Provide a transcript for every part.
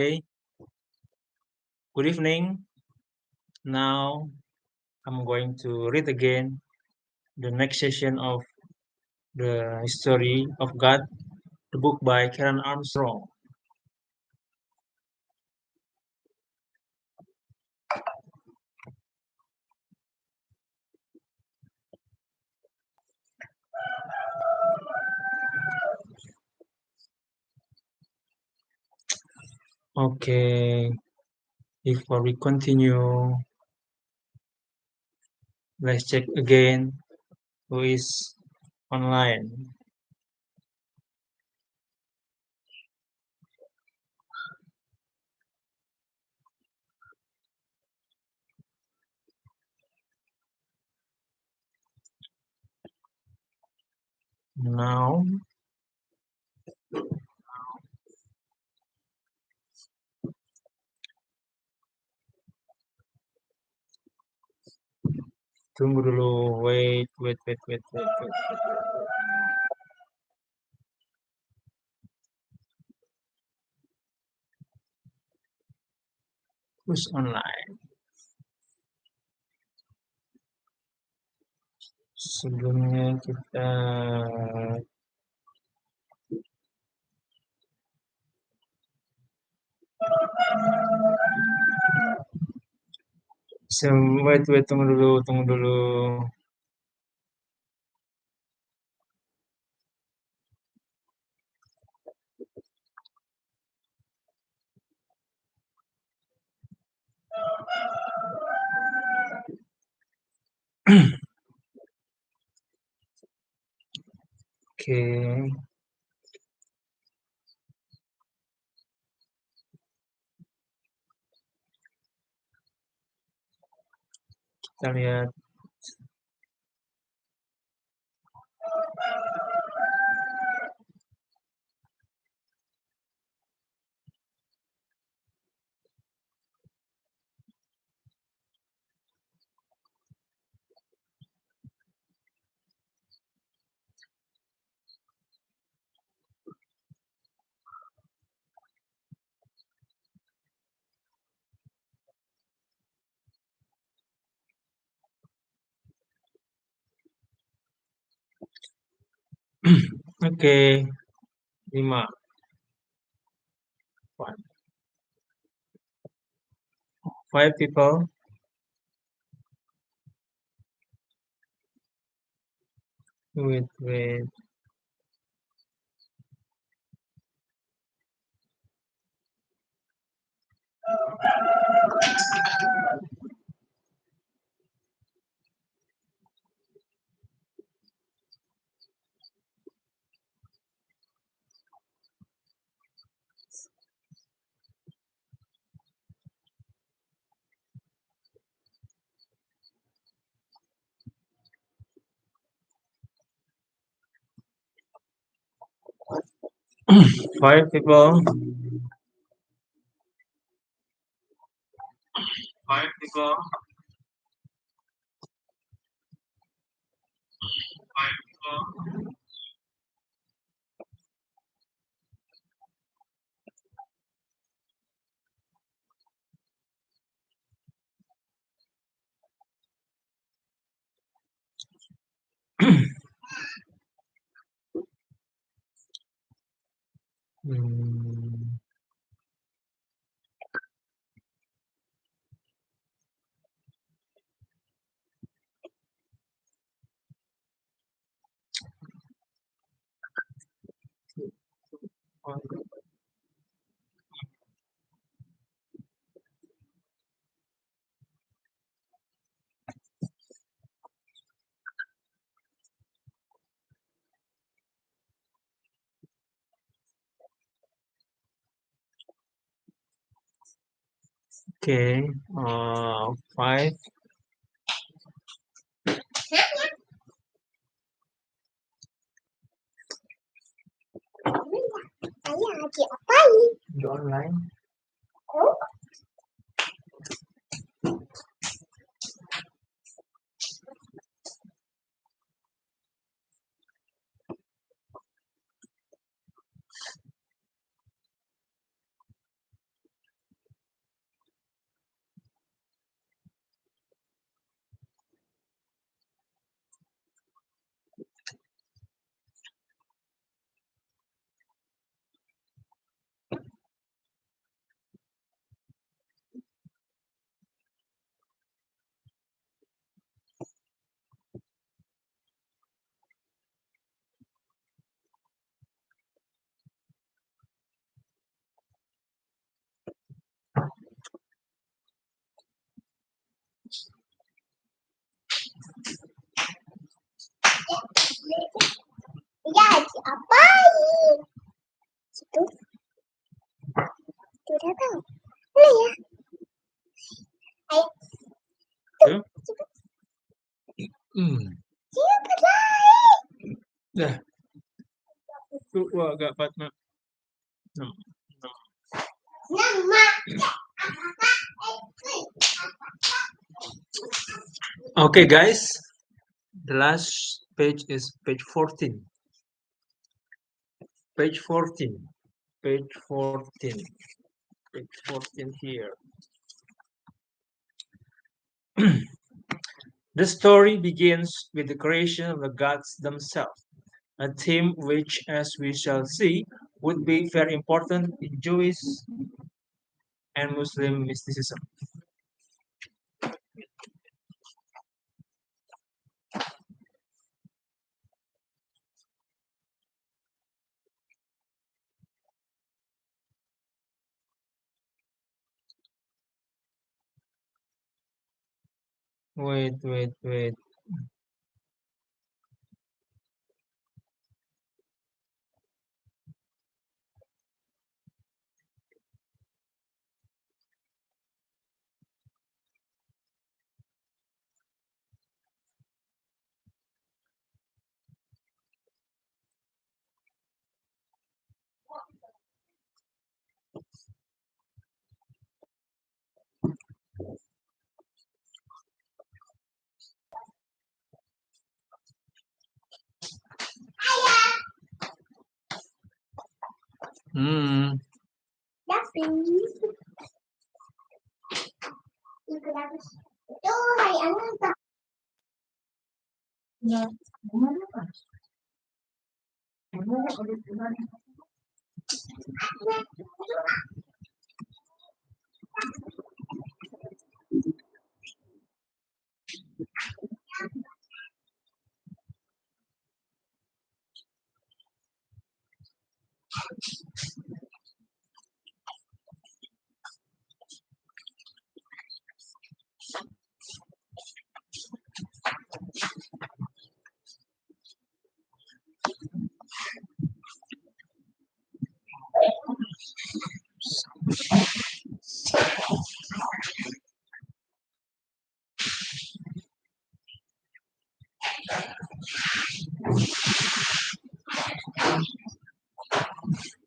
Okay, good evening. Now I'm going to read again the next session of the History of God, the book by Karen Armstrong. Okay, before we continue, let's check again who is online. Now, tunggu dulu. Wait. Who's online? Sebelumnya kita wait, tunggu dulu. Oke, kita lihat. 5, 5 people. Wait. Five people. Five people. Five people. Hmm, okay. Five. You online? Tuh. Hmm. Dah. Tuh, wah, agak pat, Mak. Hmm. Okay, guys. The last page is page 14. Page 14. Page 14. Page 14 here. The story begins with the creation of the gods themselves, a theme which, as we shall see, would be very important in Jewish and Muslim mysticism. Wait, wait, wait. Hmm.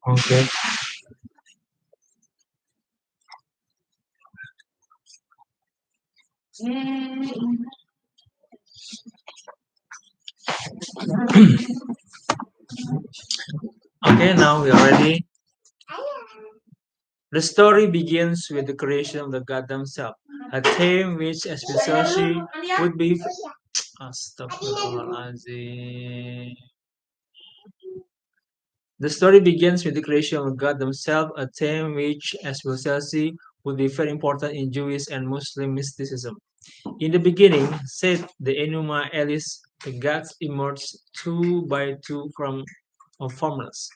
Okay. Okay, now we are ready. The story begins with the creation of the god themselves, a theme which, as we shall see, would be. Astaghfirullahaladzim. The story begins with the creation of God themselves, a theme which, as we shall see, would be very important in Jewish and Muslim mysticism. In the beginning, said the Enuma Elis, the gods emerged two by two from a formless,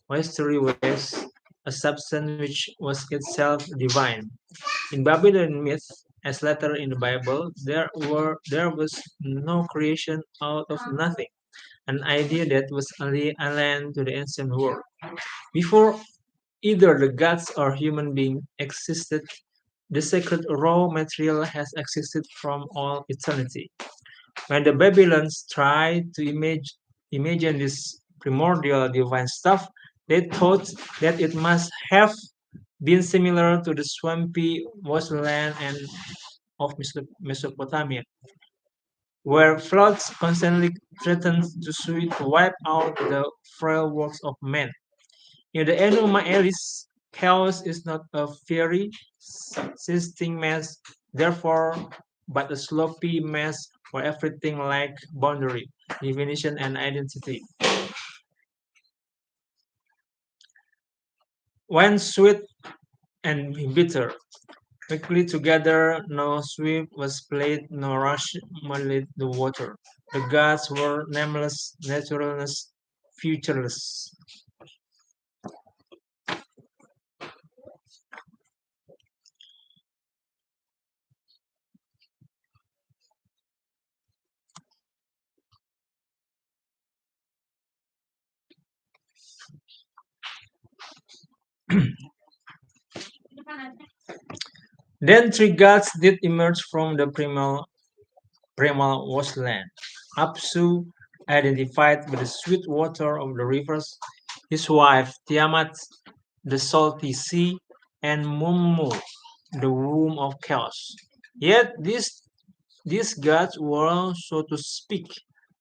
mystery was a substance which was itself divine. In Babylonian myth, as later in the Bible, there was no creation out of nothing, an idea that was alien to the ancient world. Before either the gods or human beings existed, the sacred raw material has existed from all eternity. When the Babylonians tried to imagine this primordial divine stuff, they thought that it must have been similar to the swampy wasteland and of Mesopotamia, where floods constantly threatened to wipe out the frail works of man. In the Enuma Elis, chaos is not a fiery, existing mess, therefore, but a sloppy mess where everything lacks boundary, definition, and identity. When sweet and bitter, quickly together, no sweep was played, no rush muddied the water. The gods were nameless, naturalness, futureless. Then three gods did emerge from the primal wasteland. Apsu, identified with the sweet water of the rivers, his wife Tiamat, the salty sea, and Mummu, the womb of chaos. Yet these gods were, so to speak,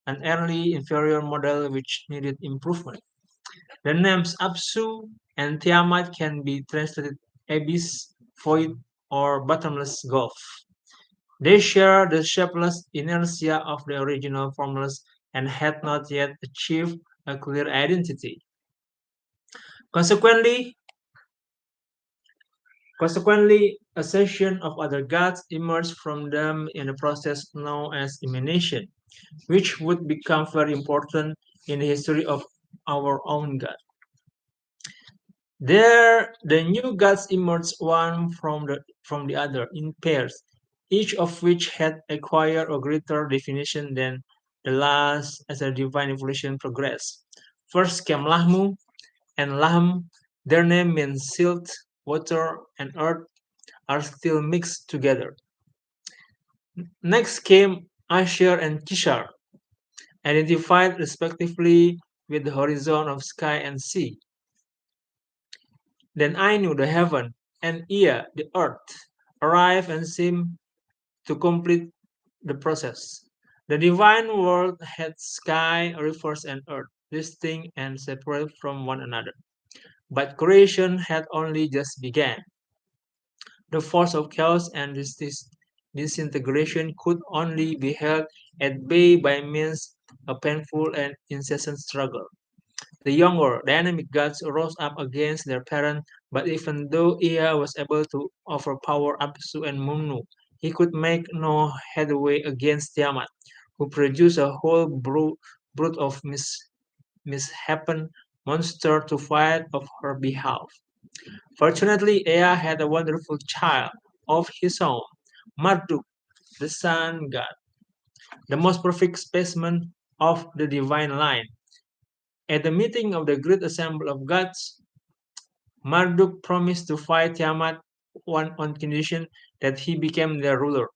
an early inferior model which needed improvement. The names Apsu and Tiamat can be translated abyss, void, or bottomless gulf. They share the shapeless inertia of the original formulas and had not yet achieved a clear identity. Consequently, Consequently, a section of other gods emerged from them in a process known as emanation, which would become very important in the history of our own god. There, the new gods emerged one from the other in pairs, each of which had acquired a greater definition than the last as the divine evolution progressed. First came Lahmu and Lahm. Their name means silt, water, and earth are still mixed together. Next came Asher and Kishar, identified respectively with the horizon of sky and sea. Then I knew the heaven, and Ea, the earth, arrived and seemed to complete the process. The divine world had sky, rivers, and earth, distinct and separate from one another. But creation had only just begun. The force of chaos and disintegration could only be held at bay by means of a painful and incessant struggle. The younger, dynamic gods rose up against their parent, but even though Ea was able to overpower Apsu and Mumnu, he could make no headway against Tiamat, who produced a whole brood of misshapen monsters to fight on her behalf. Fortunately, Ea had a wonderful child of his own, Marduk, the sun god, the most perfect specimen of the divine line. At the meeting of the great assembly of gods, Marduk promised to fight Tiamat on condition that he became their ruler.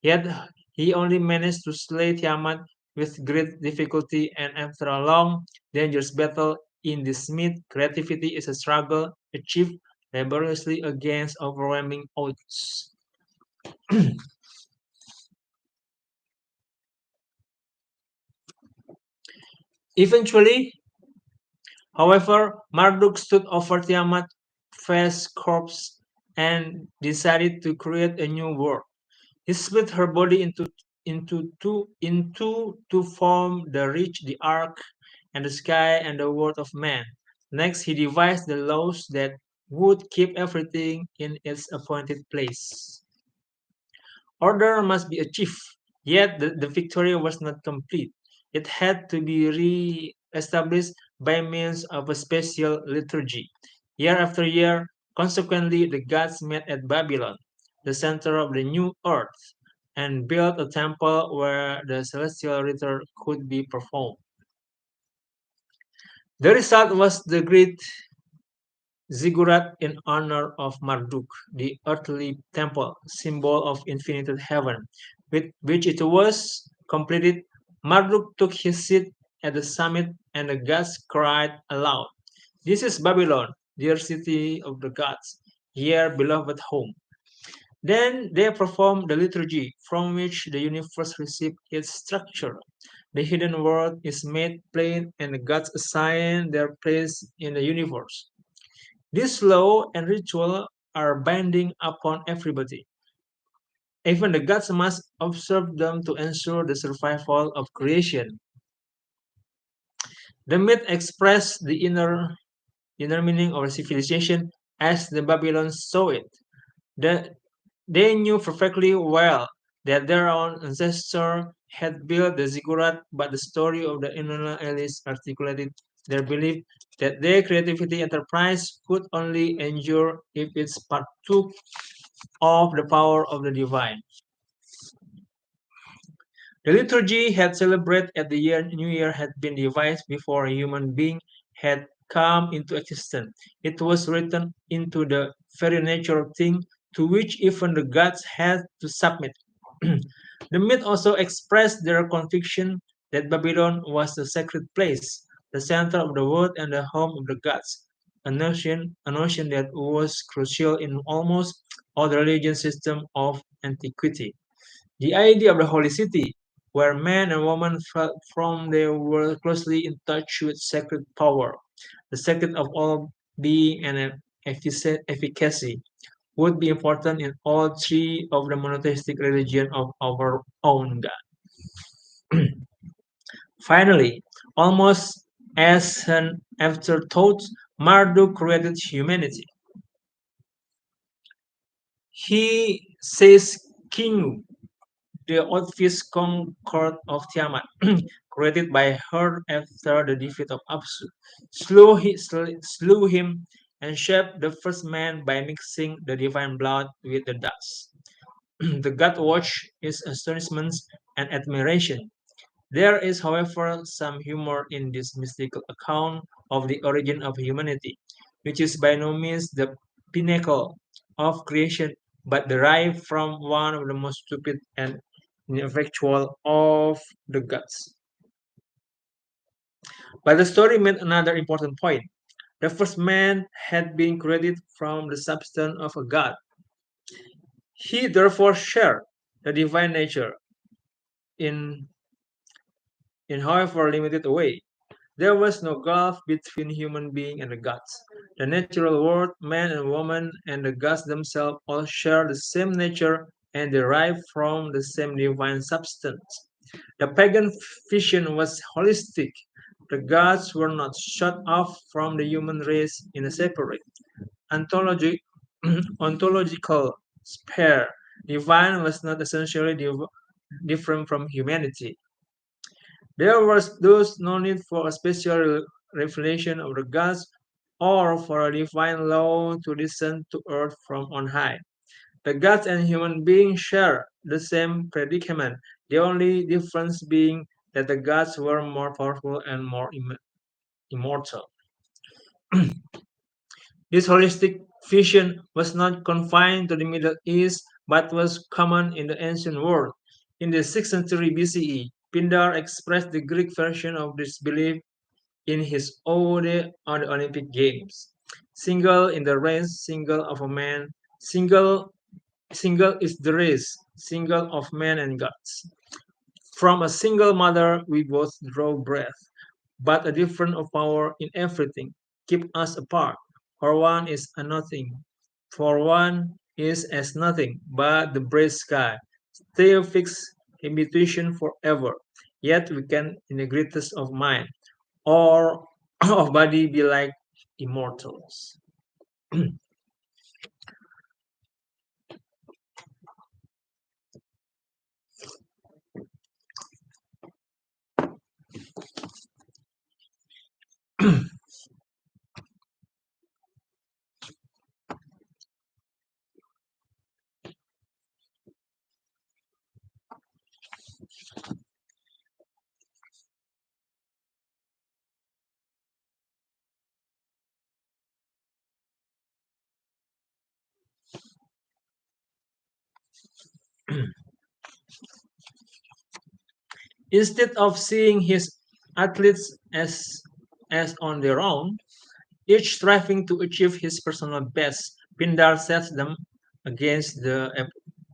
Yet he only managed to slay Tiamat with great difficulty, and after a long, dangerous battle in this myth, creativity is a struggle achieved laboriously against overwhelming odds. Eventually, however, Marduk stood over Tiamat's vast corpse and decided to create a new world. He split her body into two to form the rich, the ark, and the sky and the world of man. Next, he devised the laws that would keep everything in its appointed place. Order must be achieved, yet the victory was not complete. It had to be re-established by means of a special liturgy. Year after year, consequently, the gods met at Babylon, the center of the new earth, and built a temple where the celestial ritual could be performed. The result was the great ziggurat in honor of Marduk, the earthly temple, symbol of infinite heaven. With which it was completed, Marduk took his seat at the summit, and the gods cried aloud, "This is Babylon, dear city of the gods, here beloved home." Then they performed the liturgy from which the universe received its structure. The hidden world is made plain, and the gods assign their place in the universe. This law and ritual are binding upon everybody. Even the gods must observe them to ensure the survival of creation. The myth expressed the inner meaning of a civilization as the Babylons saw it. The, they knew perfectly well that their own ancestor had built the ziggurat, but the story of the inner elites articulated their belief that their creativity enterprise could only endure if it partook of the power of the divine. The liturgy had celebrated at the New Year had been devised before a human being had come into existence. It was written into the very natural thing to which even the gods had to submit. The myth also expressed their conviction that Babylon was the sacred place, the center of the world and the home of the gods, a notion that was crucial in almost all the religious systems of antiquity. The idea of the holy city, where men and women felt from they were closely in touch with sacred power, the secret of all being and efficacy, would be important in all three of the monotheistic religion of our own God. Finally, almost as an afterthought, Marduk created humanity. He says King, the Orpheus conquered of Tiamat, created by her after the defeat of Apsu, slew him and shaped the first man by mixing the divine blood with the dust. The god watched his astonishment and admiration. There is, however, some humor in this mystical account of the origin of humanity, which is by no means the pinnacle of creation, but derived from one of the most stupid and ineffectual of the gods. But the story made another important point. The first man had been created from the substance of a god. He therefore shared the divine nature in, in however limited a way. There was no gulf between human being and the gods. The natural world, man and woman, and the gods themselves all share the same nature and derive from the same divine substance. The pagan vision was holistic. The gods were not shut off from the human race in a separate, ontologi- ontological sphere. Divine was not essentially different from humanity. There was thus no need for a special revelation of the gods or for a divine law to descend to earth from on high. The gods and human beings share the same predicament, the only difference being that the gods were more powerful and more immortal. This holistic vision was not confined to the Middle East but was common in the ancient world. In the 6th century BCE, Pindar expressed the Greek version of this belief in his ode on the Olympic Games. Single in the race, single of a man, single is the race, single of men and gods. From a single mother we both draw breath, but a difference of power in everything keep us apart. For one is a nothing, for one is as nothing but the bright sky, still fixed habitation forever. Yet we can, in the greatest of mind, or of body, be like immortals. Instead of seeing his athletes as on their own, each striving to achieve his personal best, Pindar sets them against the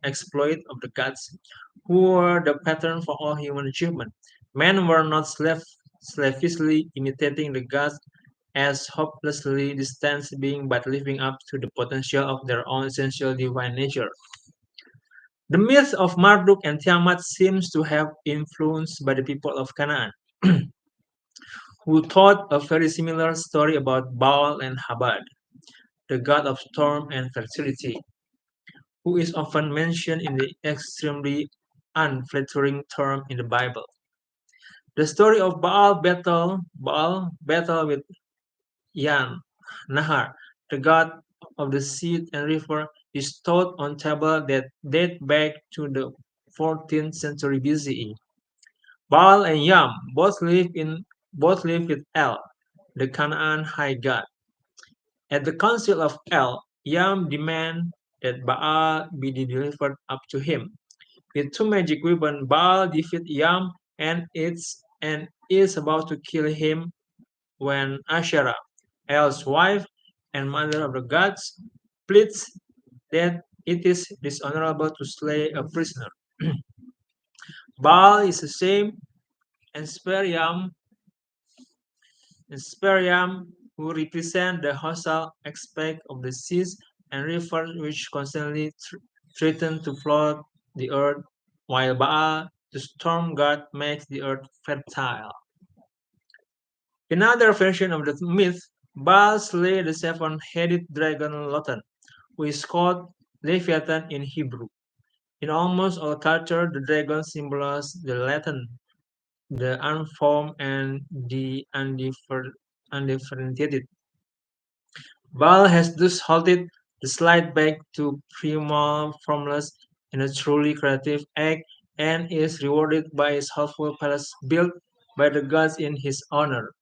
exploit of the gods, who were the pattern for all human achievement. Men were not slavishly imitating the gods as hopelessly distant beings, but living up to the potential of their own essential divine nature. The myth of Marduk and Tiamat seems to have influenced by the people of Canaan, who told a very similar story about Baal and Habad, the god of storm and fertility, who is often mentioned in the extremely unflattering term in the Bible. The story of Baal battle with Yan, Nahar, the god of the sea and river, is told on tablets that date back to the 14th century BCE. Baal and Yam both live with El, the Canaan high god. At the Council of El, Yam demands that Baal be delivered up to him. With two magic weapons, Baal defeats Yam and is about to kill him when Asherah, El's wife and mother of the gods, pleads that it is dishonorable to slay a prisoner. Baal is ashamed and Speriam, who represent the hostile aspect of the seas and rivers which constantly threaten to flood the earth, while Baal, the storm god, makes the earth fertile. In another version of the myth, Baal slay the seven-headed dragon Lotan, who is called Leviathan in Hebrew. In almost all cultures, the dragon symbolizes the Latin, the unformed and the undifferentiated. Baal has thus halted the slide back to primal formless in a truly creative act and is rewarded by his helpful palace built by the gods in his honor.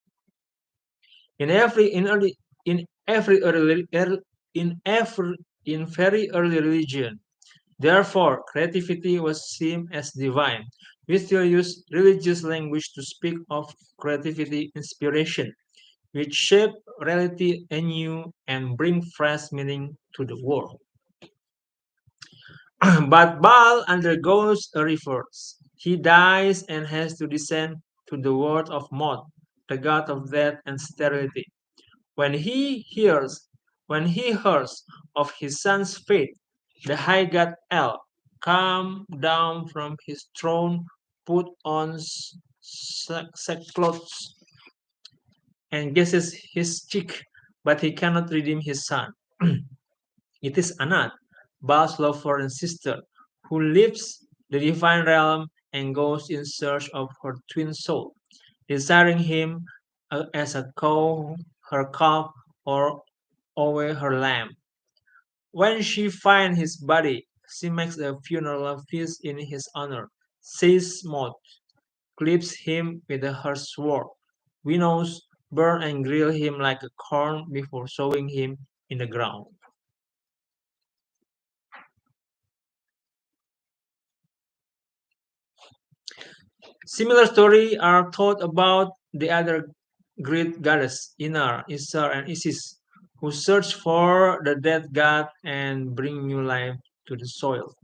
In every in early in every early in very early religion, therefore creativity was seen as divine. We still use religious language to speak of creativity inspiration which shape reality anew and bring fresh meaning to the world. But Baal undergoes a reverse. He dies and has to descend to the world of Mod, the god of death and sterility. When he hears when he hears of his son's fate, the high god El come down from his throne, put on sackcloth and kisses his cheek, but he cannot redeem his son. It is Anat, Baal's lover and sister, who leaves the divine realm and goes in search of her twin soul, desiring him as a cow, her calf, or over her lamb. When she finds his body, she makes a funeral feast in his honor, says Maud, clips him with her sword, winnows, burn and grill him like a corn before sowing him in the ground. Similar stories are told about the other great goddess, Inar, Isar, and Isis, who search for the dead god and bring new life to the soil.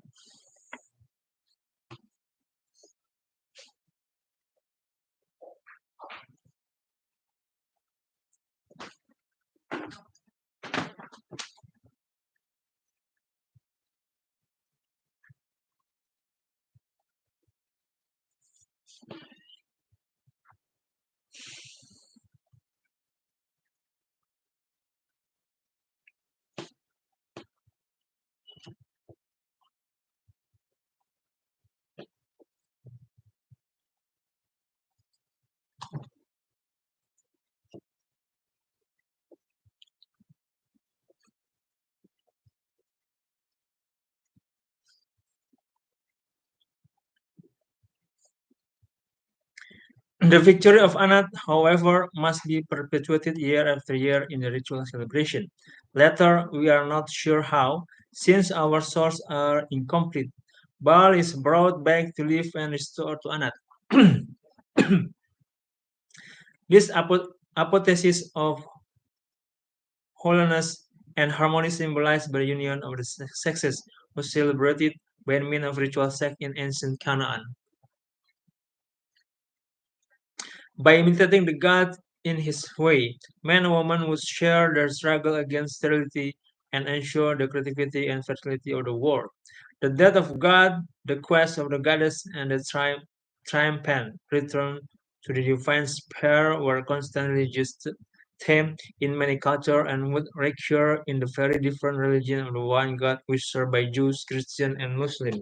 The victory of Anat, however, must be perpetuated year after year in the ritual celebration. Later, we are not sure how, since our sources are incomplete. Baal is brought back to life and restored to Anat. This apotheosis of wholeness and harmony symbolized by the union of the sexes was celebrated by means of ritual sex in ancient Canaan. By imitating the god in his way, man and woman would share their struggle against sterility and ensure the creativity and fertility of the world. The death of God, the quest of the goddess, and the triumphant return to the divine sphere were constantly used theme in many cultures and would recur in the very different religion of the one God which served by Jews, Christian, and Muslim.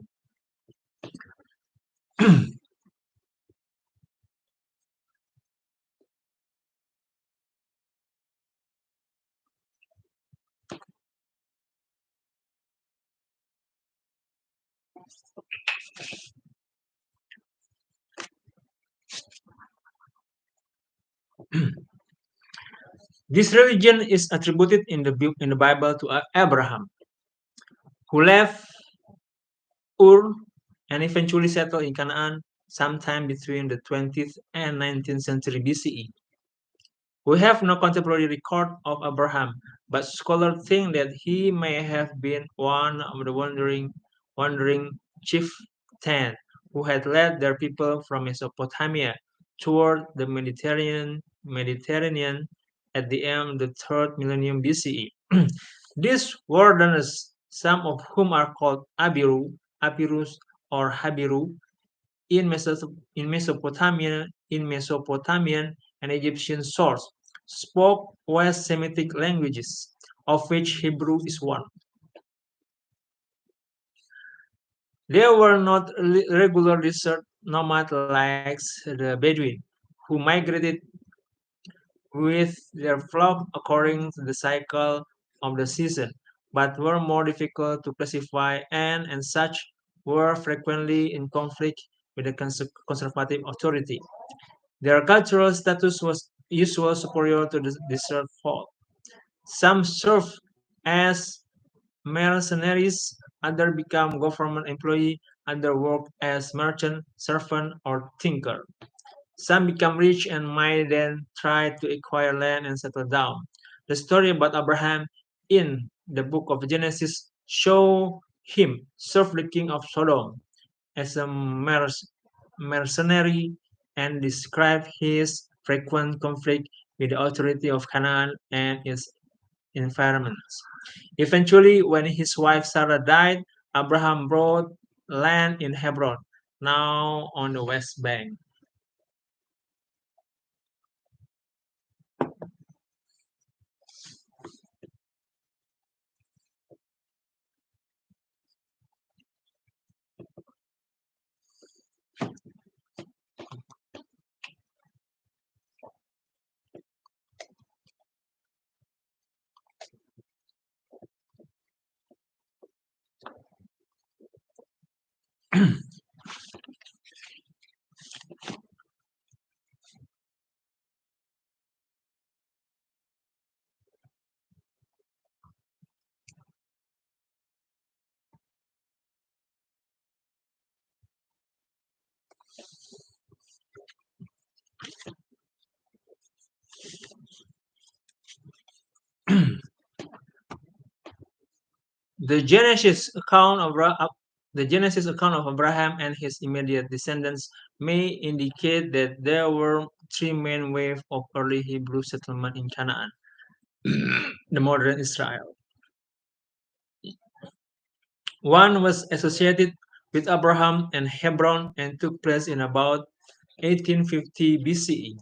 This religion is attributed in the Bible to Abraham, who left Ur and eventually settled in Canaan sometime between the 20th and 19th century BCE. We have no contemporary record of Abraham, but scholars think that he may have been one of the wandering chieftains who had led their people from Mesopotamia toward the Mediterranean at the end of the third millennium BCE. These wilderness, some of whom are called Abirus, or Habiru, in Mesopotamian and Egyptian source, spoke West Semitic languages, of which Hebrew is one. They were not regular desert nomads like the Bedouin, who migrated with their flock according to the cycle of the season, but were more difficult to classify and such were frequently in conflict with the conservative authority. Their cultural status was usually superior to the desert folk. Some served as mercenaries, others became government employees, others worked as merchant, servant, or tinker. Some became rich and might then try to acquire land and settle down. The story about Abraham in the book of Genesis show him serve the king of Sodom as a mercenary and describe his frequent conflict with the authority of Canaan and its environments. Eventually, when his wife Sarah died, Abraham bought land in Hebron, now on the West Bank. The Genesis account of the Genesis account of Abraham and his immediate descendants may indicate that there were three main waves of early Hebrew settlement in Canaan, the modern Israel. One was associated with Abraham and Hebron and took place in about 1850 BCE.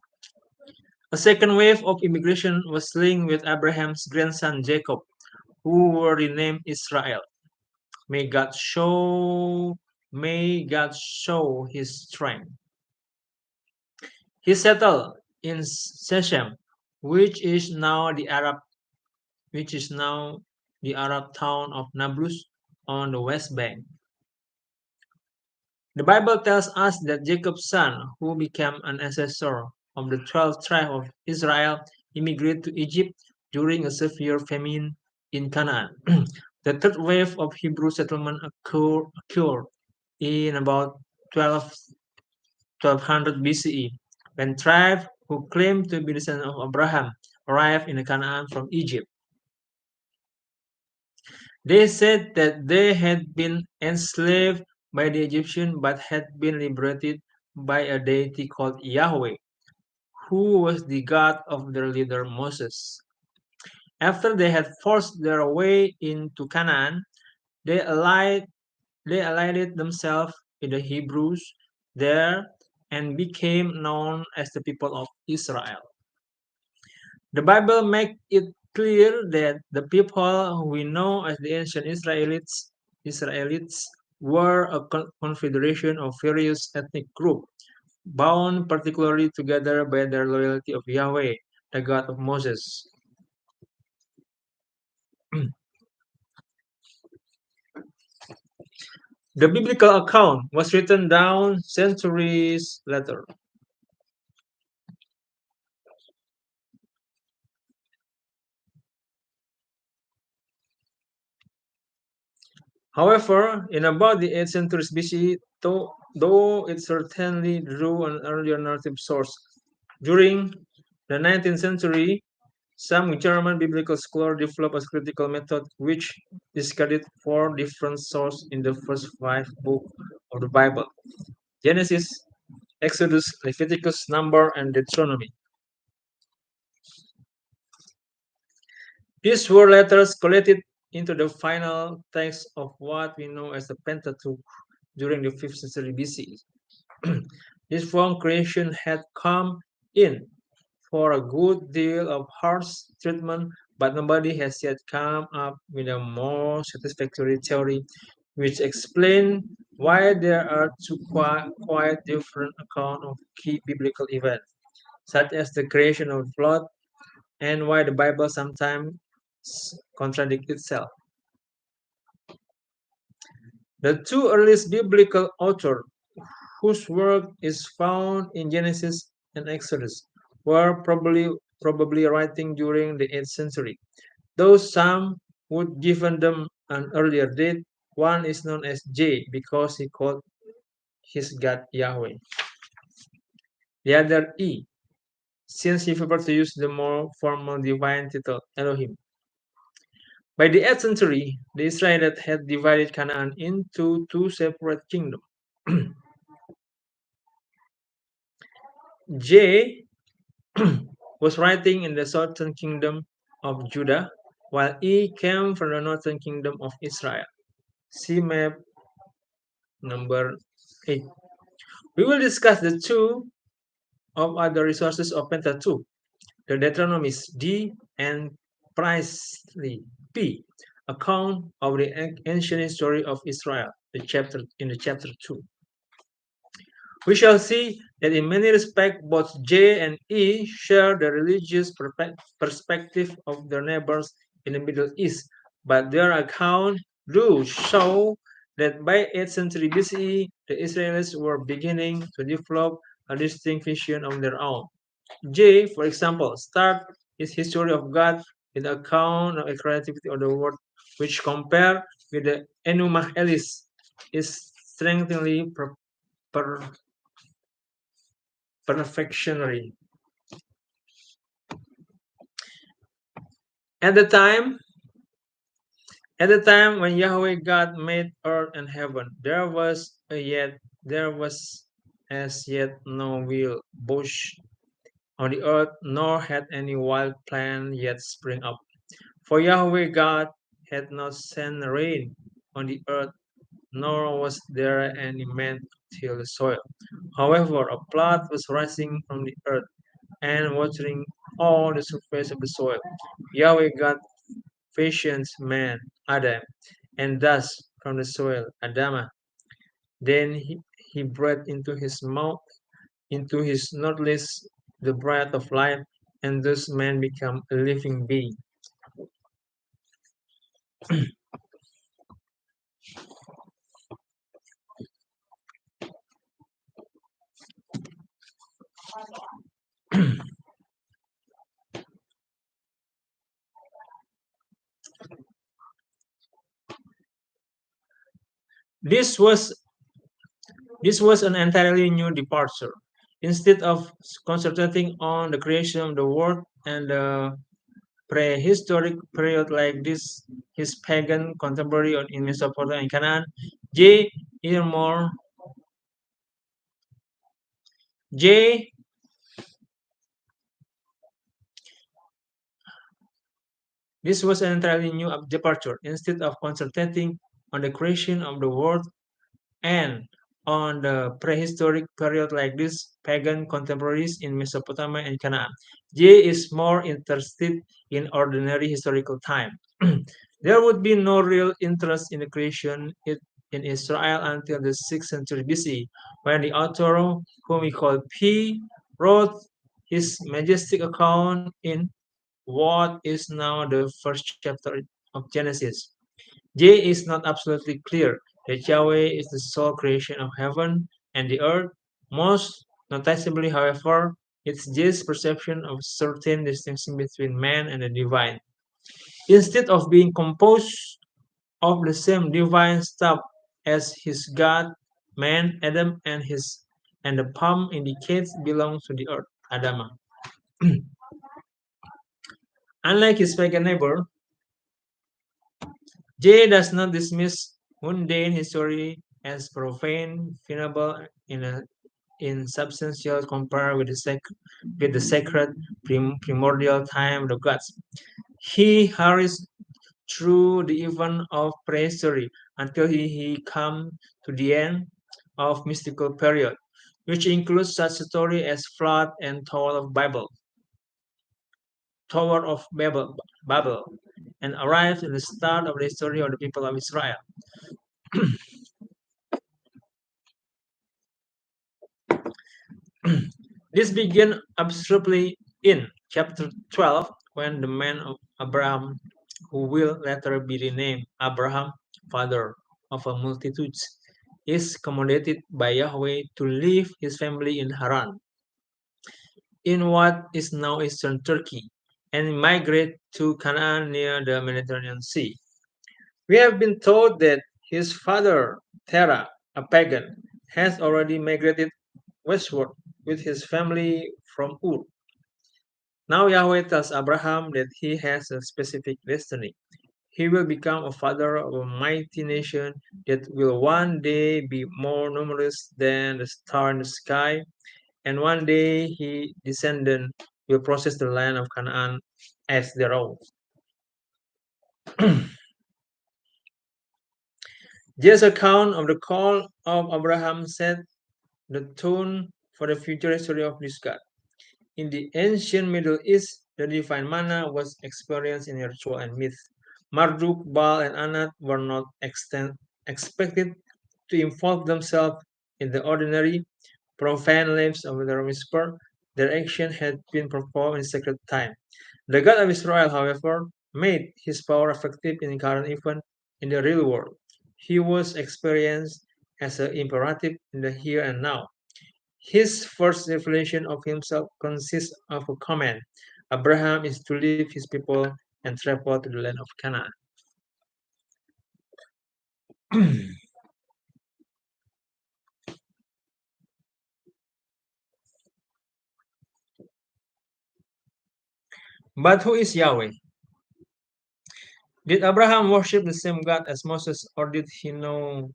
A second wave of immigration was linked with Abraham's grandson Jacob, who were renamed Israel. May God show may God show his strength. He settled in Shechem, which is now the Arab town of Nablus on the West Bank. The Bible tells us that Jacob's son, who became an ancestor of the 12th tribe of Israel, immigrated to Egypt during a severe famine in Canaan. The third wave of Hebrew settlement occurred in about 1200 BCE, when tribes who claimed to be descendants of Abraham arrived in Canaan from Egypt. They said that they had been enslaved by the Egyptians but had been liberated by a deity called Yahweh, who was the God of their leader Moses. After they had forced their way into Canaan, they allied they allied themselves with the Hebrews there and became known as the people of Israel. The Bible makes it clear that the people we know as the ancient Israelites were a confederation of various ethnic groups, bound particularly together by their loyalty of Yahweh, the God of Moses. The biblical account was written down centuries later. However, in about the 8th century BC, though it certainly drew an earlier narrative source, during the 19th century, some German biblical scholars developed a critical method which discarded four different sources in the first five books of the Bible: Genesis, Exodus, Leviticus, Number, and Deuteronomy. These were later collected into the final text of what we know as the Pentateuch during the 5th century BC. This form creation had come in for a good deal of harsh treatment, but nobody has yet come up with a more satisfactory theory which explains why there are two quite different accounts of key biblical events, such as the creation of flood and why the Bible sometimes contradicts itself. The two earliest biblical authors whose work is found in Genesis and Exodus were probably writing during the 8th century, though some would give them an earlier date. One is known as J because he called his god Yahweh. The other E, since he preferred to use the more formal divine title Elohim. By the 8th century, the Israelites had divided Canaan into two separate kingdoms. J was writing in the southern kingdom of Judah, while E came from the northern kingdom of Israel. See map number 8. We will discuss the two of other resources of Pentateuch, the Deuteronomies D and Priestly P, account of the ancient history of Israel, in the chapter 2. We shall see that in many respects both J and E share the religious perspective of their neighbors in the Middle East, but their account do show that by 8th century BCE, the Israelis were beginning to develop a distinct vision of their own. J, for example, starts his history of God with an account of the creativity of the world, which compared with the Enuma Elis is strengtheningly perfectionary. At the time, when Yahweh God made earth and heaven, there was as yet no wild bush on the earth, nor had any wild plant yet spring up. For Yahweh God had not sent rain on the earth, nor was there any man to till the soil. However, a flood was rising from the earth and watering all the surface of the soil. Yahweh God fashioned man, Adam, and dust from the soil, Adamah. Then he breathed into his mouth, into his nostrils, the breath of life, and thus man became a living being. This was This was an entirely new departure. Instead of concentrating on the creation of the world and the prehistoric period like this, his pagan contemporary in Mesopotamia and Canaan, J. Earmore, J. This was an entirely new departure. Instead of concentrating on the creation of the world and on the prehistoric period like this, pagan contemporaries in Mesopotamia and Canaan. J is more interested in ordinary historical time. There would be no real interest in the creation in Israel until the 6th century BC, when the author, whom we call P, wrote his majestic account in what is now the first chapter of Genesis. J is not absolutely clear that Yahweh is the sole creation of heaven and the earth. Most noticeably, however, it's J's perception of certain distinction between man and the divine. Instead of being composed of the same divine stuff as his God, man, Adam, and the palm indicates belongs to the earth, Adama. Unlike his pagan neighbor, J does not dismiss mundane history as profane, finnable, insubstantial compared with the sacred primordial time of the gods. He hurries through the event of prehistory until he comes to the end of mystical period, which includes such stories as flood and Tower of Babel, and arrives in the start of the history of the people of Israel. This began abruptly in chapter 12 when the man of Abraham, who will later be renamed Abraham, father of a multitudes, is commanded by Yahweh to leave his family in Haran, in what is now eastern Turkey, and migrate to Canaan near the Mediterranean Sea. We have been told that his father, Terah, a pagan, has already migrated westward with his family from Ur. Now Yahweh tells Abraham that he has a specific destiny. He will become a father of a mighty nation that will one day be more numerous than the stars in the sky, and one day his descendant will possess the land of Canaan as their own. This account of the call of Abraham set the tone for the future history of this God. In the ancient Middle East, the divine manna was experienced in ritual and myth. Marduk, Baal, and Anat were not expected to involve themselves in the ordinary, profane lives of the whisper. Their action had been performed in sacred time. The God of Israel, however, made his power effective in current event in the real world. He was experienced as an imperative in the here and now. His first revelation of himself consists of a command: Abraham is to leave his people and travel to the land of Canaan. But who is Yahweh? Did Abraham worship the same God as Moses, or did he know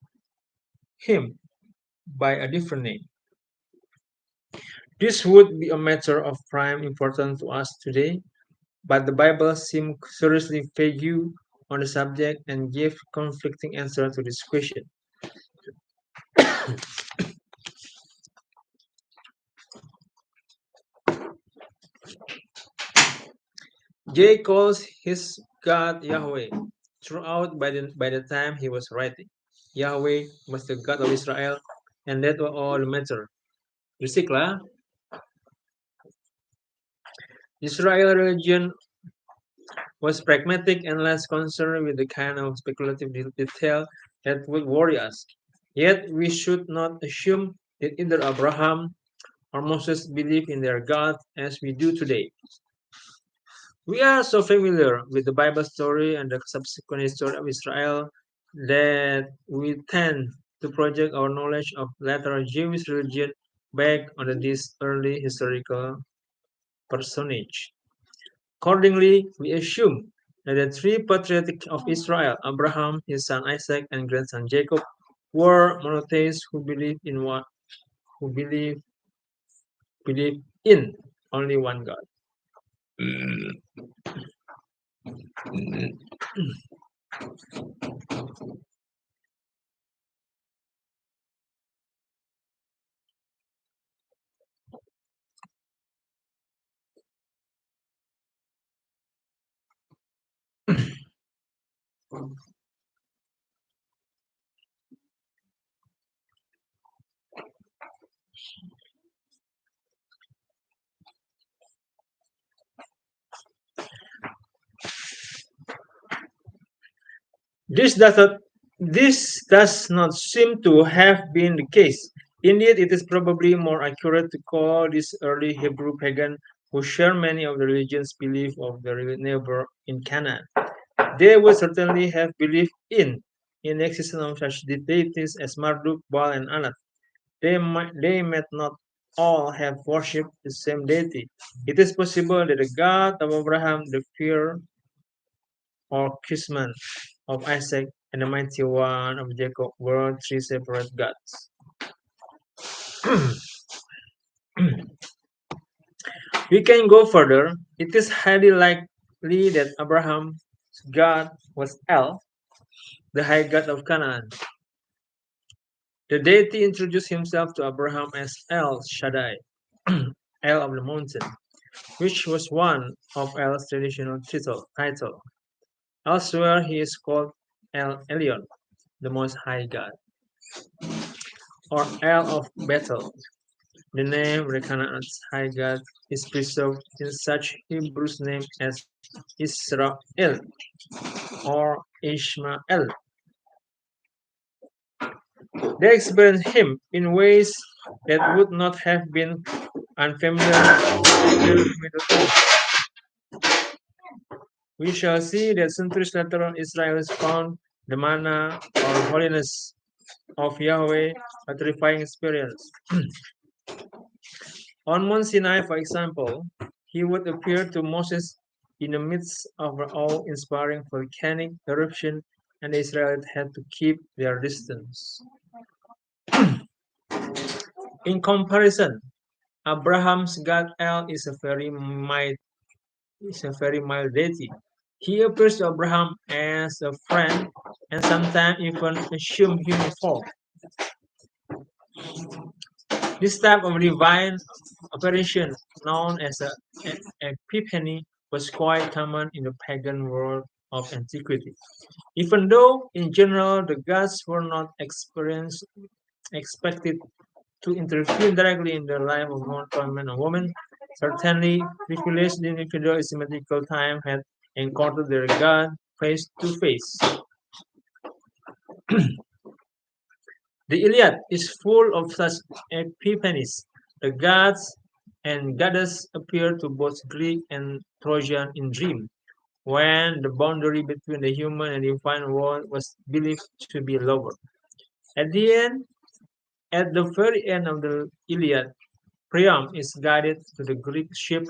him by a different name? This would be a matter of prime importance to us today, but the Bible seems seriously vague on the subject and gives conflicting answers to this question. J calls his God Yahweh throughout by the time he was writing. Yahweh was the God of Israel, and that was all the matter. Berisik lah. Israel religion was pragmatic and less concerned with the kind of speculative detail that would worry us. Yet we should not assume that either Abraham or Moses believed in their God as we do today. We are so familiar with the Bible story and the subsequent history of Israel that we tend to project our knowledge of later Jewish religion back on this early historical personage. Accordingly, we assume that the three patriarchs of Israel, Abraham, his son Isaac, and grandson Jacob, were monotheists who who believe in only one God. This does not this does not seem to have been the case. Indeed, it is probably more accurate to call this early Hebrew pagan who share many of the religion's beliefs of the neighbor in Canaan. They would certainly have believed in the existence of such deities as Marduk, Baal, and Anat. They might not all have worshipped the same deity. It is possible that the God of Abraham, the fear or kinsman of Isaac, and the mighty one of Jacob were three separate gods. We can go further. It is highly likely that Abraham's God was El, the high god of Canaan. The deity introduced himself to Abraham as El Shaddai, El of the mountain, which was one of El's traditional title. Elsewhere, he is called El Elyon, the Most High God, or El of Bethel. The name of Canaan's high god is preserved in such Hebrew names as Israel or Ishmael. They experienced him in ways that would not have been unfamiliar to the Middle East. We shall see that centuries later Israel found the manna or holiness of Yahweh a terrifying experience. On Mount Sinai, for example, he would appear to Moses in the midst of an awe-inspiring volcanic eruption, and the Israelites had to keep their distance. In comparison, Abraham's God El is a very mild deity. He appears to Abraham as a friend and sometimes even assumes human form. This type of divine apparition, known as an epiphany, was quite common in the pagan world of antiquity. Even though, in general, the gods were not expected to intervene directly in the life of mortal man or woman, certainly privileged individuals in mythical time had encountered their god face to face. The Iliad is full of such epiphanies. The gods and goddesses appear to both Greek and Trojan in dream, when the boundary between the human and divine world was believed to be lower. At the end, at the very end of the Iliad, Priam is guided to the Greek ship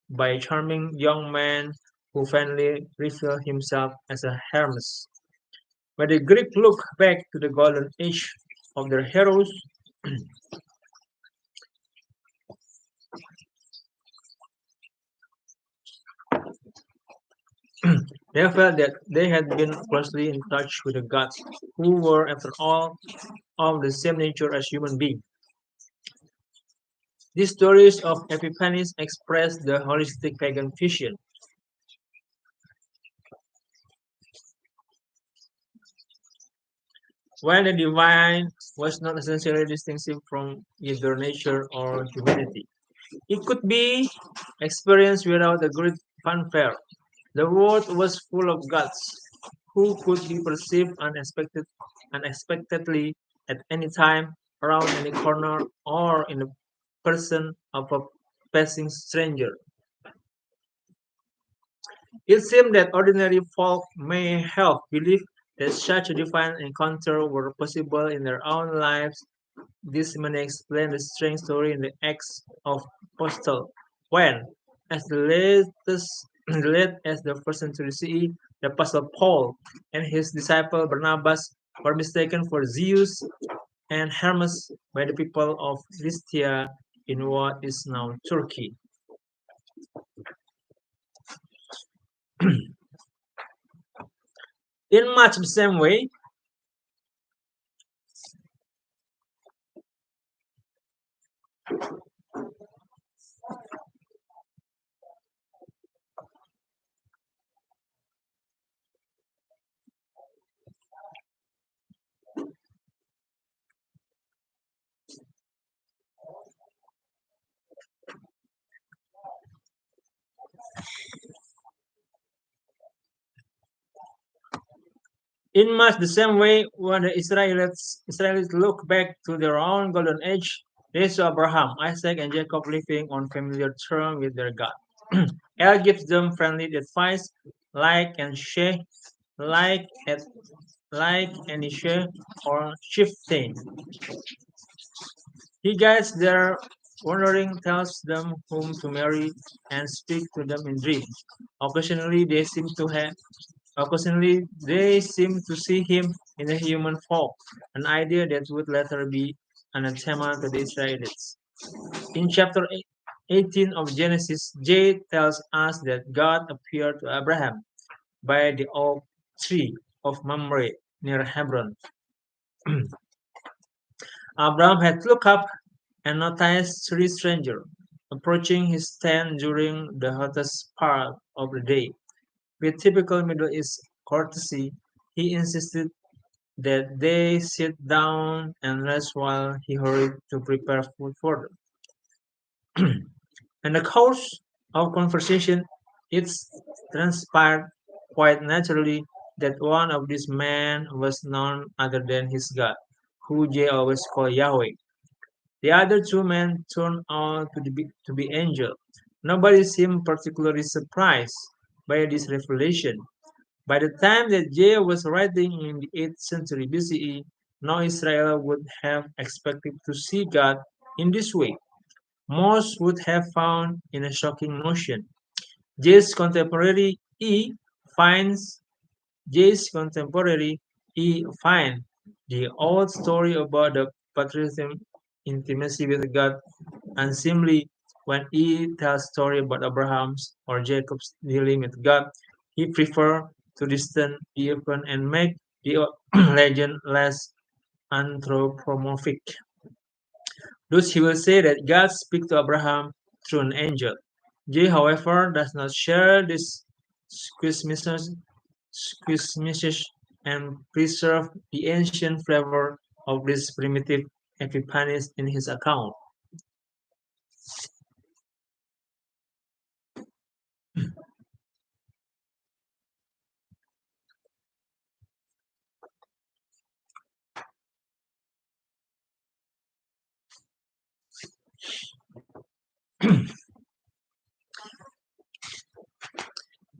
by a charming young man who finally reveals himself as a Hermes. When the Greeks look back to the golden age of their heroes, they felt that they had been closely in touch with the gods, who were, after all, of the same nature as human beings. These stories of epiphanies express the holistic pagan vision, where the divine was not essentially distinctive from either nature or humanity. It could be experienced without a great fanfare. The world was full of gods who could be perceived unexpectedly at any time, around any corner, or in the person of a passing stranger. It seemed that ordinary folk may have believed that such a divine encounter were possible in their own lives. This may explain the strange story in the Acts of Apostle, when, as the latest, late as the first century CE, the Apostle Paul and his disciple Barnabas were mistaken for Zeus and Hermes by the people of Lycia in what is now Turkey. In much the same way, when the Israelites look back to their own golden age, they saw Abraham, Isaac, and Jacob living on familiar terms with their God. El gives them friendly advice, like and share like at like Anisha or Shiftain. He guides their wandering, tells them whom to marry, and speaks to them in dreams. Occasionally, they seem to have Occasionally, they seem to see him in a human form, an idea that would later be anathema to the Israelites. In chapter 18 of Genesis, J tells us that God appeared to Abraham by the oak tree of Mamre near Hebron. Abraham had looked up and noticed three strangers approaching his tent during the hottest part of the day. With typical Middle East courtesy, he insisted that they sit down and rest while he hurried to prepare food for them. In the course of conversation, it transpired quite naturally that one of these men was none other than his God, who they always call Yahweh. The other two men turned out to be angels. Nobody seemed particularly surprised by this revelation. By the time that J was writing in the 8th century BCE, no Israel would have expected to see God in this way. Most would have found it a shocking notion. J's contemporary E. finds J's contemporary E. finds the old story about the patriarchal intimacy with God unseemly. When E tells story about Abraham's or Jacob's dealing with God, he prefer to distance the event and make the legend less anthropomorphic. Thus he will say that God speaks to Abraham through an angel. J, however, does not share this squeamish and preserve the ancient flavor of this primitive epiphanies in his account.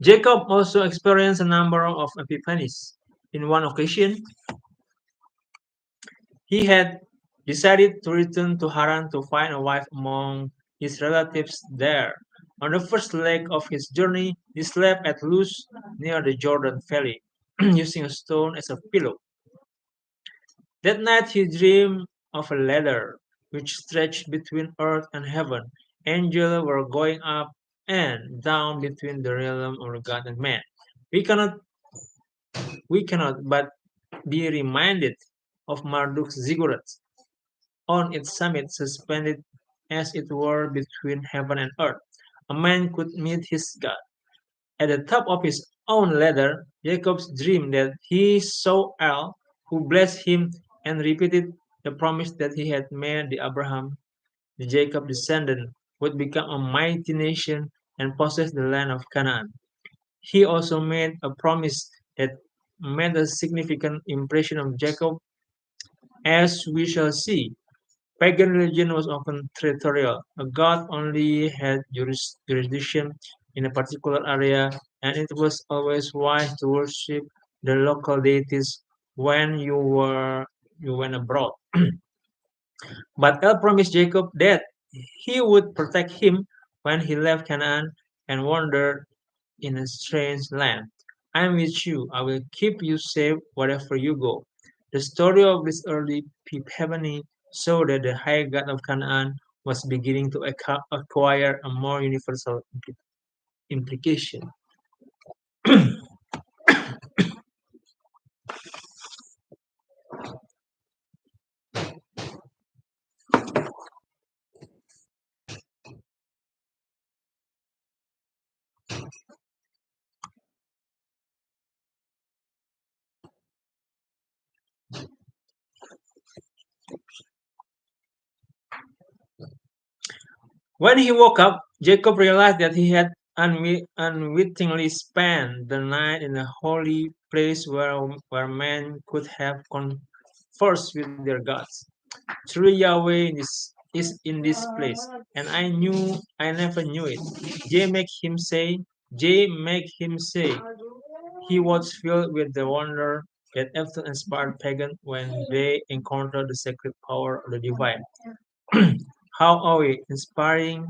Jacob also experienced a number of epiphanies. In one occasion, he had decided to return to Haran to find a wife among his relatives there. On the first leg of his journey, he slept at Luz near the Jordan Valley, using a stone as a pillow. That night he dreamed of a ladder which stretched between earth and heaven. Angels were going up and down between the realm of God and man. We cannot we cannot but be reminded of Marduk's ziggurat on its summit, suspended as it were between heaven and earth. A man could meet his God. At the top of his own ladder, Jacob dreamed that he saw El, who blessed him and repeated the promise that he had made to Abraham. The Jacob descendant would become a mighty nation and possess the land of Canaan. He also made a promise that made a significant impression on Jacob, as we shall see. Pagan religion was often territorial. A god only had jurisdiction in a particular area, and it was always wise to worship the local deities when you went abroad. But El promised Jacob that he would protect him when he left Canaan and wandered in a strange land. I am with you. I will keep you safe wherever you go. The story of this early epiphany showed that the high god of Canaan was beginning to acquire a more universal implication. When he woke up, Jacob realized that he had unwittingly spent the night in a holy place where men could have conversed with their gods. Truly Yahweh is in this place, and I never knew it. J make him say, He was filled with the wonder that often inspired pagans when they encountered the sacred power of the divine. How are we inspiring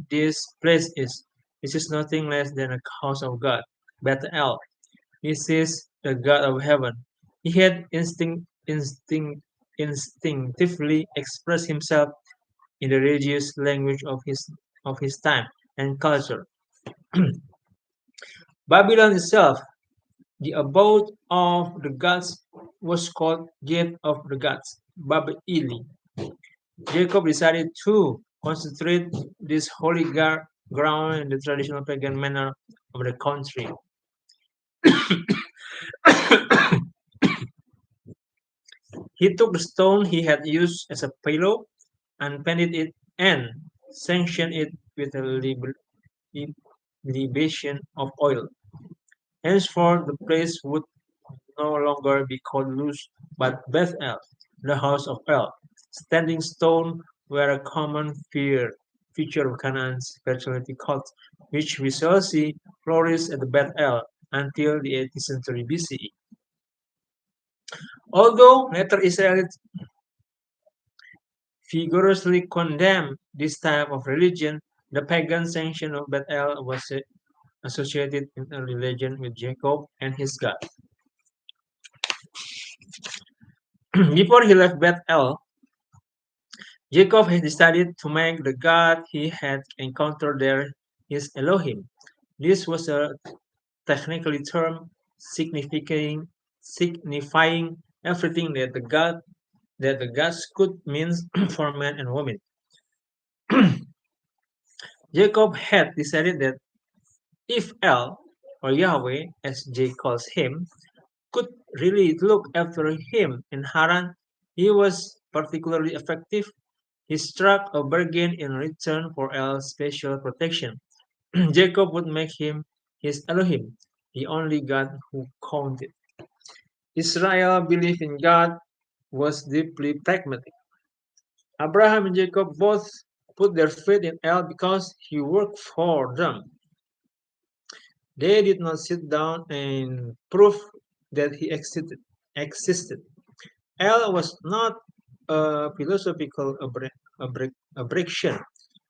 this place is? This is nothing less than a house of God, Bethel. This is the God of heaven. He had instinctively expressed himself in the religious language of his time and culture. Babylon itself, the abode of the gods, was called Gate of the Gods, Babel. Jacob decided to concentrate this holy ground in the traditional pagan manner of the country. He took the stone he had used as a pillow and painted it and sanctioned it with a libation of oil. Henceforth, the place would no longer be called Luz, but Bethel, the house of El. Standing stone were a common feature of Canaan's fertility cult, which we shall see flourished at Bethel until the 18th century BCE. Although later Israelites vigorously condemned this type of religion, the pagan sanction of Bethel was associated in early legend with Jacob and his God. Before he left Bethel, Jacob had decided to make the God he had encountered there his Elohim. This was a technical term signifying everything that the gods could mean for man and woman. Jacob had decided that if El, or Yahweh as Jay calls him, could really look after him in Haran, he was particularly effective. He struck a bargain in return for El's special protection. Jacob would make him his Elohim, the only God who counted. Israel's belief in God was deeply pragmatic. Abraham and Jacob both put their faith in El because he worked for them. They did not sit down and prove that he existed. El was not a philosophical abstraction.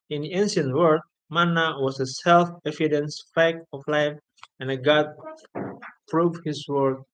In the ancient world, manna was a self-evident fact of life, and a God proved his word.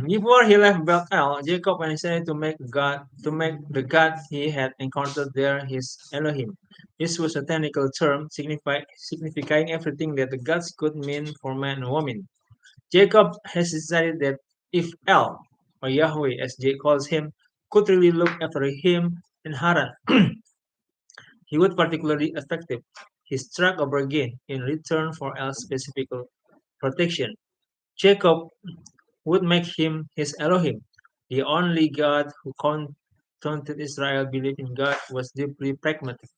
Before he left Bethel, Jacob decided to make the God he had encountered there his Elohim. This was a technical term signifying everything that the gods could mean for man and woman. Jacob has decided that if El, or Yahweh as Jay calls him, could really look after him in Haran, he would particularly effective. He struck a bargain in return for El's specific protection. Jacob would make him his Elohim. The only God who counted Israel believe in God was deeply pragmatic.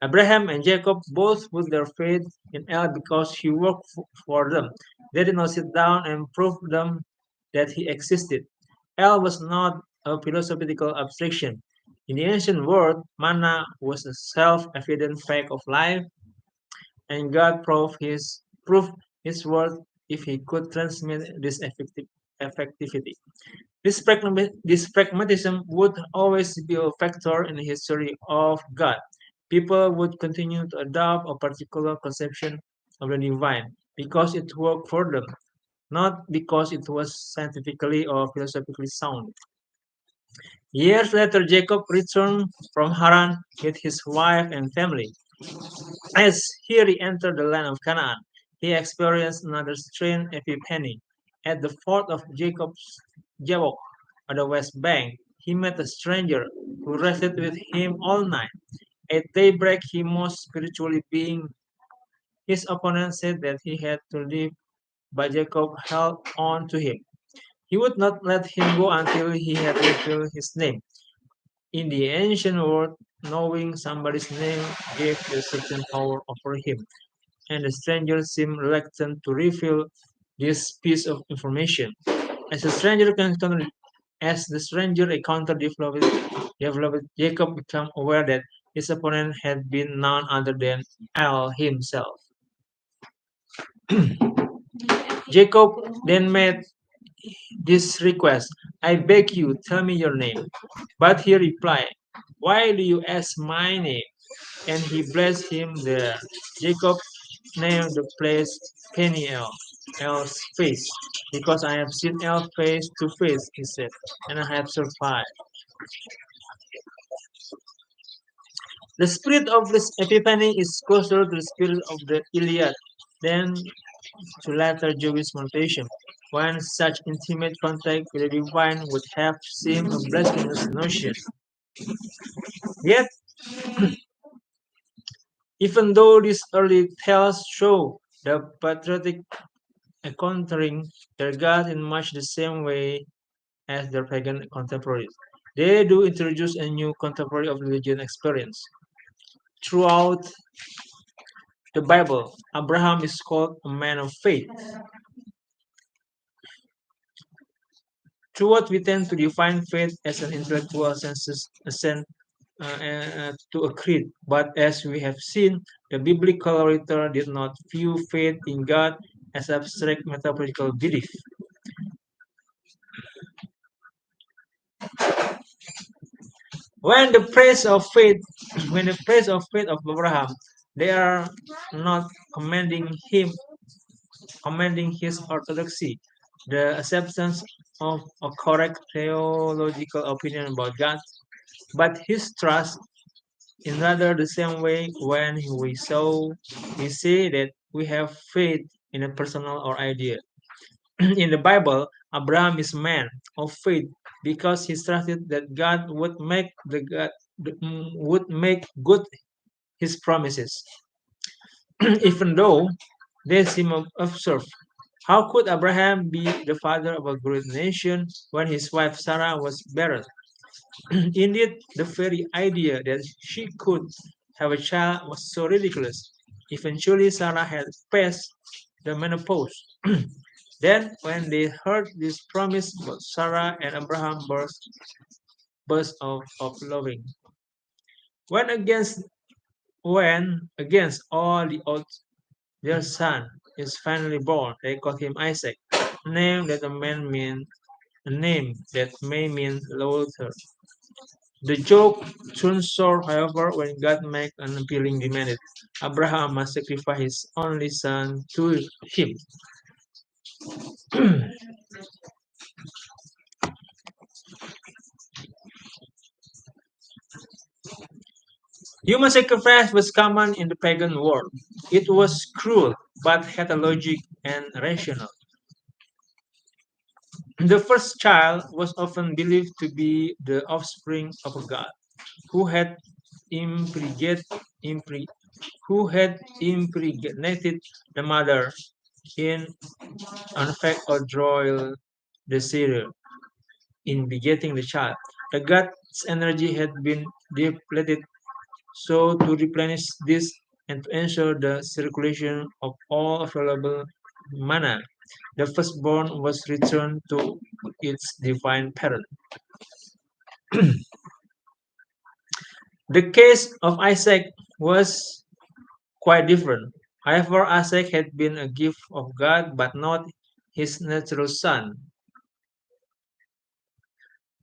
Abraham and Jacob both put their faith in El because he worked for them. They did not sit down and prove them that he existed. El was not a philosophical abstraction. In the ancient world, manna was a self-evident fact of life, and God proved his worth if he could transmit this effectivity. This pragmatism would always be a factor in the history of God. People would continue to adopt a particular conception of the divine because it worked for them, not because it was scientifically or philosophically sound. Years later, Jacob returned from Haran with his wife and family. As he re-entered the land of Canaan, he experienced another strange epiphany. At the fort of Jabbok on the west bank, he met a stranger who rested with him all night. At daybreak, he most spiritually being. His opponent said that he had to leave but Jacob held on to him. He would not let him go until he had revealed his name. In the ancient world, knowing somebody's name gave a certain power over him, and the stranger seemed reluctant to reveal this piece of information. As the stranger encountered, as the stranger encounter developed, Jacob became aware that his opponent had been none other than El himself. Jacob then made this request, I beg you, tell me your name. But he replied, why do you ask my name? And he blessed him there. Jacob named the place Peniel, El's face, because I have seen El face to face, he said, and I have survived. The spirit of this epiphany is closer to the spirit of the Iliad than to later Jewish monotheism, when such intimate contact with the divine would have seemed a blasphemous notion. Yet, even though these early tales show the patriotic encountering their God in much the same way as their pagan contemporaries, they do introduce a new contemporary of religion experience. Throughout the Bible, Abraham is called a man of faith. Throughout, we tend to define faith as an intellectual assent to a creed, but as we have seen, the biblical writer did not view faith in God as abstract metaphysical belief. When the praise of faith, when the praise of faith of Abraham, they are not commending his orthodoxy, the acceptance of a correct theological opinion about God, but his trust in rather the same way when we say that we have faith in a personal or idea. In the Bible, Abraham is man of faith because he trusted that God would make good his promises, even though they seem absurd. How could Abraham be the father of a great nation when his wife Sarah was barren? Indeed, the very idea that she could have a child was so ridiculous. Eventually, Sarah had passed the menopause. Then, when they heard this promise, both Sarah and Abraham burst of loving. When against when against all the odds, their son is finally born. They called him Isaac, a name that a name that may mean laughter. The joke soon sour, however, when God made an appealing demand. Abraham must sacrifice his only son to him. Human sacrifice was common in the pagan world. It was cruel, but had a logic and rational. The first child was often believed to be the offspring of a god who had impregnated, impre- who had impregnated the mother in an effect or royal desire in begetting the child. The god's energy had been depleted, so to replenish this and to ensure the circulation of all available mana, the firstborn was returned to its divine parent. The case of Isaac was quite different. However, Isaac had been a gift of God, but not his natural son.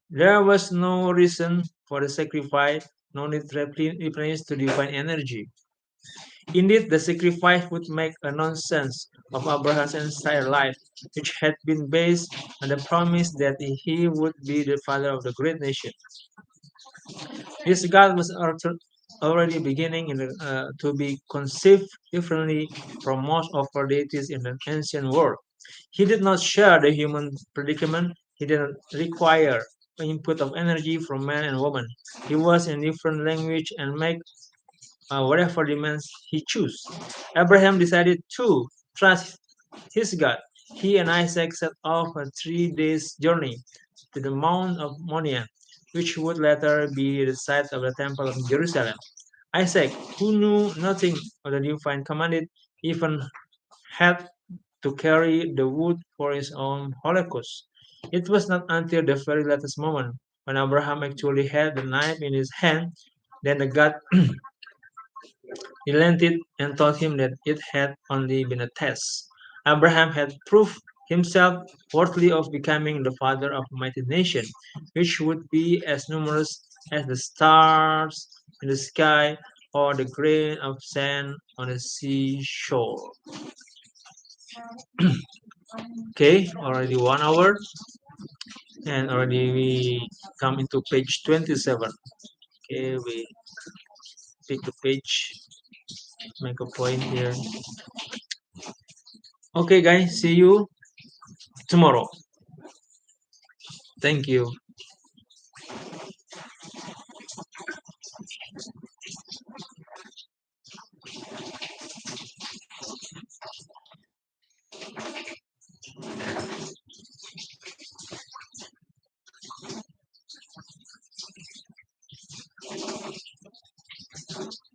There was no reason for the sacrifice, no need to replenish to divine energy. Indeed, the sacrifice would make a nonsense of Abraham's entire life, which had been based on the promise that he would be the father of the great nation. His God was already beginning to be conceived differently from most of our deities in the ancient world. He did not share the human predicament. He did not require input of energy from man and woman. He was in different language and make whatever demands he chose. Abraham decided to trust his God. He and Isaac set off a 3 days journey to the Mount of Moriah, which would later be the site of the Temple of Jerusalem. Isaac, who knew nothing of the divine command, even had to carry the wood for his own holocaust. It was not until the very latest moment, when Abraham actually had the knife in his hand, that the God relented and told him that it had only been a test. Abraham had proved himself worthy of becoming the father of a mighty nation, which would be as numerous as the stars in the sky or the grain of sand on the seashore. Okay, already 1 hour, and already we come into page 27. Okay, we pick the page, make a point here. Okay, guys, see you tomorrow. Thank you.